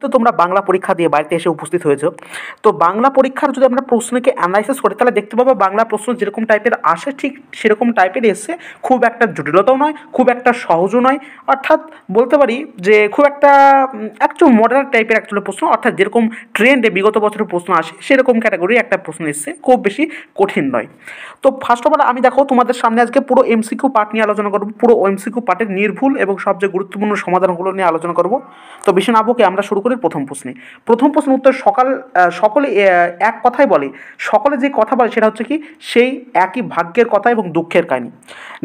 তো তোমরা বাংলা পরীক্ষা দিয়ে বাড়িতে এসে উপস্থিত হয়েছো। তো বাংলা পরীক্ষার যদি আমরা প্রশ্নকে অ্যানালাইসিস করি তাহলে দেখতে পাবো বাংলা প্রশ্ন যেরকম টাইপের আসে ঠিক সেরকম টাইপের এসে, খুব একটা জটিলতাও নয়, খুব একটা সহজও নয়। অর্থাৎ বলতে পারি যে খুব একটা একটু মডার্ন টাইপের অ্যাকচুয়ালি প্রশ্ন, অর্থাৎ যেরকম ট্রেন্ডে বিগত বছরের প্রশ্ন আসে সেরকম ক্যাটাগরির একটা প্রশ্ন এসছে, খুব বেশি কঠিন নয়। তো ফার্স্ট অফ অল আমি দেখো তোমাদের সামনে আজকে পুরো এমসিকিউ পার্ট নিয়ে আলোচনা করবো, পুরো এমসিকিউ পার্টের নির্ভুল এবং সবচেয়ে গুরুত্বপূর্ণ সমাধানগুলো নিয়ে আলোচনা করবো। তো বেশি না বকে আমরা শুরু করি প্রথম প্রশ্নে। প্রথম প্রশ্নের উত্তর সকলে এক কথাই বলে, সকলে যে কথা বলে সেটা হচ্ছে কি সেই একই ভাগ্যের কথা এবং দুঃখের কাহিনী।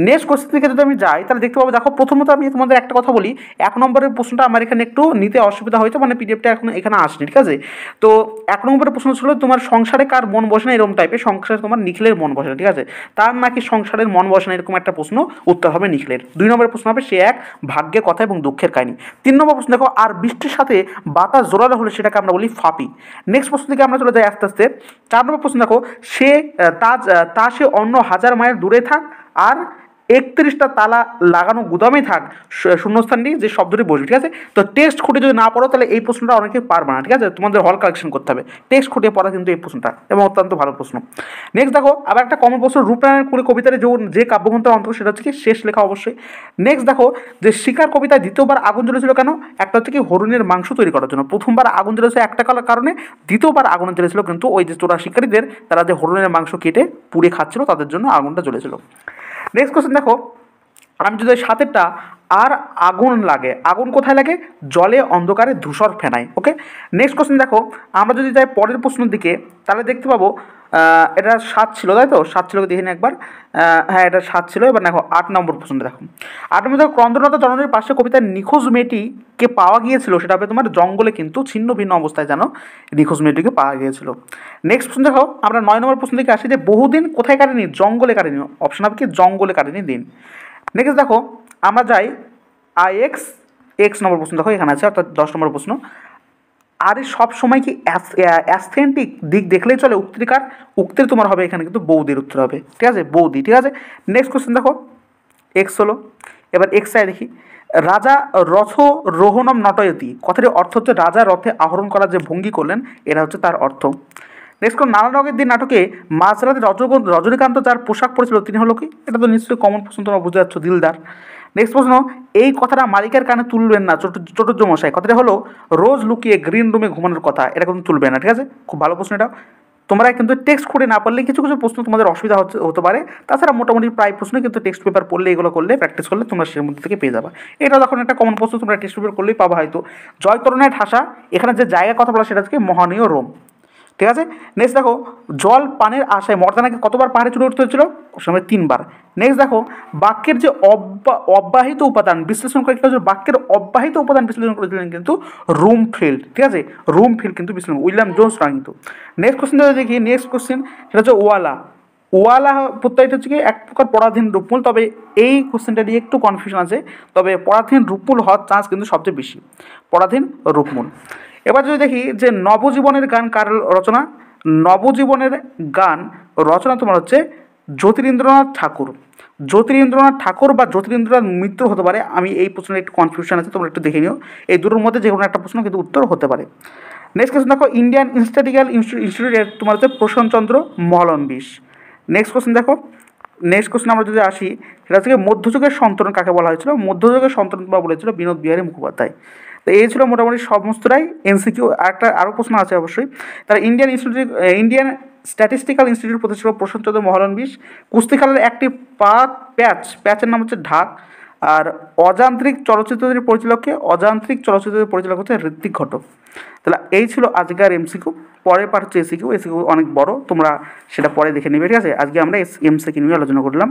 নেক্সট কোশ্চেন থেকে যদি আমি যাই তাহলে দেখতে পাবো, দেখো প্রথমত আমি তোমাদের একটা কথা বলি, 1 নম্বরের প্রশ্নটা আমার এখানে একটু নিতে অসুবিধা হয়েছে, মানে পিডিএফটা এখন এখানে আসেনি, ঠিক আছে। তো 1 নম্বরের প্রশ্ন ছিল তোমার সংসারে কার মন বসে না, এরকম টাইপের, সংসারে তোমার নিখিলের মন বসে না, ঠিক আছে। তার নাকি সংসারের মন বসে না, এরকম একটা প্রশ্ন, উত্তর হবে নিখিলের। 2 নম্বরের প্রশ্ন হবে সে এক ভাগ্যের কথা এবং দুঃখের কাহিনী। 3 নম্বর প্রশ্ন দেখো, আর বৃষ্টির সাথে বাতাস জোরালো হলে সেটাকে আমরা বলি ফাপি। নেক্সট প্রশ্ন থেকে আমরা চলে যাই আস্তে আস্তে। 4 নম্বর প্রশ্ন দেখো, সে অন্য 1000 মাইল দূরে থাক আর 31টা তালা লাগানো গুদামে থাক, শূন্যস্থানটি যে শব্দটি বসবে, ঠিক আছে। তো টেক্সট খুঁটে যদি না পড়ো তাহলে এই প্রশ্নটা অনেকে পারবে না, ঠিক আছে। তোমাদের হল কালেকশন করতে হবে, টেক্সট খুঁটিয়ে পড়া কিন্তু এই প্রশ্নটা, এবং অত্যন্ত ভালো প্রশ্ন। নেক্সট দেখো আবার একটা কমন প্রশ্ন, রূপনারায়ণ কুড়ি কবিতার যে কাব্যগ্রন্থের অন্তর্গত সেটা হচ্ছে কি শেষ লেখা অবশ্যই। নেক্সট দেখো যে শিকার কবিতায় দ্বিতীয়বার আগুন জ্বলেছিল কেন, একটা হচ্ছে কি হরিণের মাংস তৈরি করার জন্য। প্রথমবার আগুন জ্বলেছে একটা কারণে, দ্বিতীয়বার আগুন জ্বলেছিল কিন্তু ওই যে চোরা শিকারীদের, তারা যে হরিণের মাংস কেটে পুড়ে খাচ্ছিল তাদের জন্য আগুনটা জ্বলেছিল। নেক্সট কোশ্চেন দেখো, আমি যদি 7-এরটা, আর আগুন লাগে, আগুন কোথায় লাগে, জলে অন্ধকারে ধূসর ফেনায়। ওকে, নেক্সট কোশ্চেন দেখো, আমরা যদি যাই পরের প্রশ্নের দিকে তাহলে দেখতে পাবো এটা 7 ছিল, তাই তো 7 ছিল, দেখে নিন একবার। হ্যাঁ এটা 7 ছিল। এবার দেখো 8 নম্বর প্রশ্নটা দেখো, 8 নম্বর দেখো, ক্রন্দনরত জননীর পাশে কবিতায় নিখোঁজ মেয়েটিকে পাওয়া গিয়েছিল, সেটা হবে তোমার জঙ্গলে কিন্তু ছিন্ন ভিন্ন অবস্থায় যেন নিখোঁজ মেয়েটিকে পাওয়া গিয়েছিল। নেক্সট প্রশ্ন দেখো, আমরা 9 নম্বর প্রশ্ন থেকে আসি যে বহুদিন কোথায় কাটেনি, জঙ্গলে কাটেনি, অপশন হবে কি জঙ্গলে কাটেনি দিন। নেক্সট দেখো আমরা যাই X নম্বর প্রশ্ন, দেখো এখানে আছে, অর্থাৎ 10 নম্বর প্রশ্ন, আরে সব সময় কি অ্যাস্থেন্টিক দিক দেখলেই চলে, উক্তিকার, উক্তির তোমার হবে এখানে কিন্তু বৌদির উত্তর হবে, ঠিক আছে, বৌদি, ঠিক আছে। নেক্সট কোশ্চেন দেখো X হলো। এবার এক্সায় দেখি, রাজা রথ রোহণম নটয়তি, কথাটির অর্থ হচ্ছে রাজা রথে আহরণ করার যে ভঙ্গি করলেন, এটা হচ্ছে তার অর্থ। নেক্সট কোন নানা রঙের দিন নাটকে মাঝরাতে রজনীকান্ত যার পোশাক পরেছিল তিনি হলো কি, এটা তো নিশ্চয়ই কমন প্রশ্ন, তোমরা বুঝে যাচ্ছ, দিলদার। নেক্সট প্রশ্ন, এই কথাটা মালিকের কানে তুলবেন না চটুর্য মশাই, কথাটা হলো রোজ লুকিয়ে গ্রিন রুমে ঘুমানোর কথা, এটা কিন্তু তুলবে না, ঠিক আছে। খুব ভালো প্রশ্ন এটা। তোমরা কিন্তু টেক্সট করে না পারলে কিছু কিছু প্রশ্ন তোমাদের অসুবিধা হতে পারে, তাছাড়া মোটামুটি প্রায় প্রশ্ন কিন্তু টেক্সট পেপার পড়লে, এগুলো করলে প্র্যাকটিস করলে তোমরা সের মধ্যে থেকে পেয়ে যাবে। এটা যখন একটা কমন প্রশ্ন তোমরা টেক্সট পেপার করলেই পাবা হয়তো। জয়তরণের ঠাসা, এখানে যে জায়গার কথা বলা সেটা হচ্ছে মহনীয় রোম, ঠিক আছে। নেক্সট দেখো, জল পানের আশায় মর্দানাকে কতবার পাহাড়ে চড়ে উঠতে হয়েছিল, সময় 3বার। নেক্সট দেখো, বাক্যের যে অব্যাহিত উপাদান বিশ্লেষণ করে, বাক্যের অব্যাহিত উপাদান বিশ্লেষণ করেছিলেন কিন্তু রুমফিল্ড, ঠিক আছে, রুমফিল্ড কিন্তু বিশ্লেষণ, উইলিয়াম জোন্স না কিন্তু। নেক্সট কোশ্চেন দেখি, নেক্সট কোশ্চেন সেটা হচ্ছে ওয়ালা প্রত্যয়টা হচ্ছে কি এক প্রকার পরাধীন রূপমূল, তবে এই কোশ্চেনটা নিয়ে একটু কনফিউশন আছে, তবে পরাধীন রূপমূল হওয়ার চান্স কিন্তু সবচেয়ে বেশি, পরাধীন রূপমূল। এবার যদি দেখি যে নবজীবনের গান কার রচনা, নবজীবনের গান রচনা তোমার হচ্ছে জ্যোতিরিন্দ্রনাথ ঠাকুর। জ্যোতিরিন্দ্রনাথ ঠাকুর বা জ্যোতিরিন্দ্রনাথ মিত্র হতে পারে, আমি এই প্রশ্নের একটু কনফিউশন আছে, তোমরা একটু দেখে নিও, এই দুটোর মধ্যে যে কোনো একটা প্রশ্ন কিন্তু উত্তর হতে পারে। নেক্সট কোশ্চেন দেখো, ইন্ডিয়ান স্ট্যাটিক্যাল ইনস্টিটিউটের তোমার হচ্ছে প্রশান্তচন্দ্র মহলনবিশ। নেক্সট কোশ্চেন দেখো, নেক্সট কোশ্চেন আমরা যদি আসি সেটা হচ্ছে মধ্যযুগের সন্তরণ কাকে বলা হয়েছিল, মধ্যযুগের সন্তরণ বা বলেছিল বিনোদ বিহারী মুখোপাধ্যায়। তো এই ছিল মোটামুটি সমস্তটাই এমসিকিউ। আরও প্রশ্ন আছে অবশ্যই। তারা ইন্ডিয়ান স্ট্যাটিস্টিক্যাল ইনস্টিটিউট প্রতিষ্ঠিত প্রশান্তচন্দ্র মহলনবিশ। কুস্তি খেলার একটি প্যাচের নাম হচ্ছে ঢাক। আর অযান্ত্রিক চলচ্চিত্রের পরিচালক হচ্ছে ঋত্বিক ঘটক। তাহলে এই ছিল আজকের এমসিকিউ। পরের পার্ট হচ্ছে এসিকিউ অনেক বড়, তোমরা সেটা পরে দেখে নেবে, ঠিক আছে। আজকে আমরা এমসিকিউ নিয়ে আলোচনা করলাম।